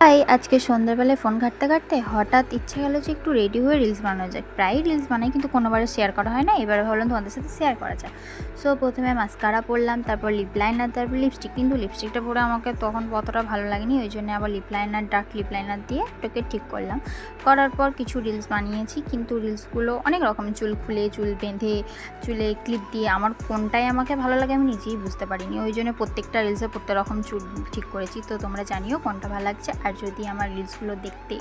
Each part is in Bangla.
তাই আজকে সন্ধ্যাবেলায় ফোন ঘাঁটতে ঘাঁটতে হঠাৎ ইচ্ছে গেল যে একটু রেডি হয়ে রিলস বানানো যায়। প্রায় রিলস বানাই কিন্তু কোনোবারে শেয়ার করা হয় না, এবারে ভাবলাম তোমাদের সাথে শেয়ার করা যায়। সো প্রথমে মাস্কারা পরলাম, তারপর লিপ লাইনার, তারপর লিপস্টিক। কিন্তু লিপস্টিকটা পরে আমাকে তখন অতটা ভালো লাগেনি, ওই জন্য আবার lip liner, dark lip liner দিয়ে এটাকে ঠিক করলাম। করার পর কিছু রিলস বানিয়েছি, কিন্তু রিলসগুলো অনেক রকম, চুল খুলে, চুল বেঁধে, চুলে ক্লিপ দিয়ে, আমার কোনটাই আমাকে ভালো লাগে আমি নিজেই বুঝতে পারিনি। ওই জন্য প্রত্যেকটা রিলসে প্রত্যেক রকম চুল ঠিক করেছি। তো তোমরা জানিও কোনটা ভালো লাগছে। আর যদি আমার রিলসগুলো দেখতে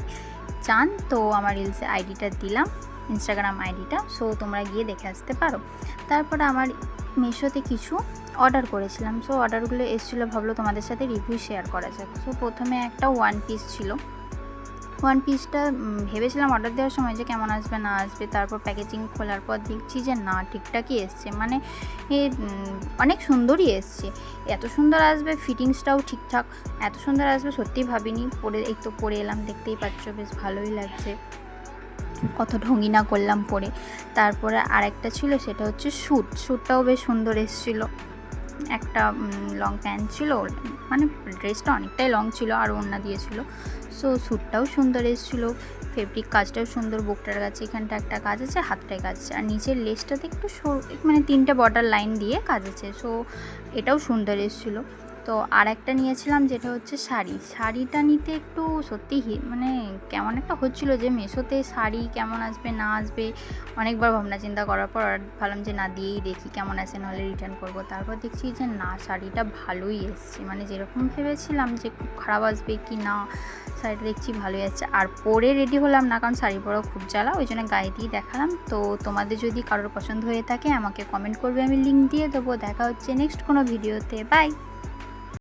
চান তো আমার রিলসে আইডিটা দিলাম, ইনস্টাগ্রাম আইডিটা, সো তোমরা গিয়ে দেখে আসতে পারো। তারপরে আমার মিশোতে কিছু অর্ডার করেছিলাম, সো অর্ডারগুলো এসেছিলো, ভাবলো তোমাদের সাথে রিভিউ শেয়ার করা যাক। সো প্রথমে একটা ওয়ান পিস ছিল। ওয়ান পিসটা ভেবেছিলাম অর্ডার দেওয়ার সময় যে কেমন আসবে না আসবে, তারপর প্যাকেজিং খোলার পর দেখছি যে না, ঠিকঠাকই এসছে, মানে অনেক সুন্দরই এসছে। এত সুন্দর আসবে, ফিটিংসটাও ঠিকঠাক এত সুন্দর আসবে সত্যিই ভাবিনি। পরে এই তো পরে এলাম, দেখতেই পাচ্ছ বেশ ভালোই লাগছে, কত ঢঙ্গিনা করলাম পরে। তারপরে আরেকটা ছিল, সেটা হচ্ছে শ্যুটটাও বেশ সুন্দর এসেছিলো। একটা লং প্যান্ট ছিল, মানে ড্রেসটা অনেকটাই লং ছিল আর ওড়না দিয়েছিল। সো শ্যুটটাও সুন্দর এসেছিলো, ফেব্রিক কাজটাও সুন্দর, বুকটার কাছে এখানটা একটা কাজ আছে, হাতটায় কাজ আছে, আর নিচের লেসটাতে একটু মানে 3টে বর্ডার লাইন দিয়ে কাজ আছে। সো এটাও সুন্দর এসেছিলো। তো আর একটা নিয়েছিলাম যেটা হচ্ছে শাড়িটা নিতে একটু সত্যি মানে কেমন একটা হচ্ছিলো যে মেশোতে শাড়ি কেমন আসবে না আসবে, অনেকবার ভাবনা চিন্তা করার পর ভাবলাম যে না, দিয়েই দেখি কেমন আছে, নাহলে রিটার্ন করব। তারপর দেখছি যে না, শাড়িটা ভালোই এসছে, মানে যেরকম ভেবেছিলাম যে খুব খারাপ আসবে কি না, শাড়িটা দেখছি ভালোই আসছে। আর পরে রেডি হলাম না, কারণ শাড়ি পরা খুব জ্বালা, ওই জন্য গায়ে দিয়ে দেখালাম। তো তোমাদের যদি কারোর পছন্দ হয়ে থাকে আমাকে কমেন্ট করবে, আমি লিঙ্ক দিয়ে দেবো। দেখা হচ্ছে নেক্সট কোনো ভিডিওতে, বাই।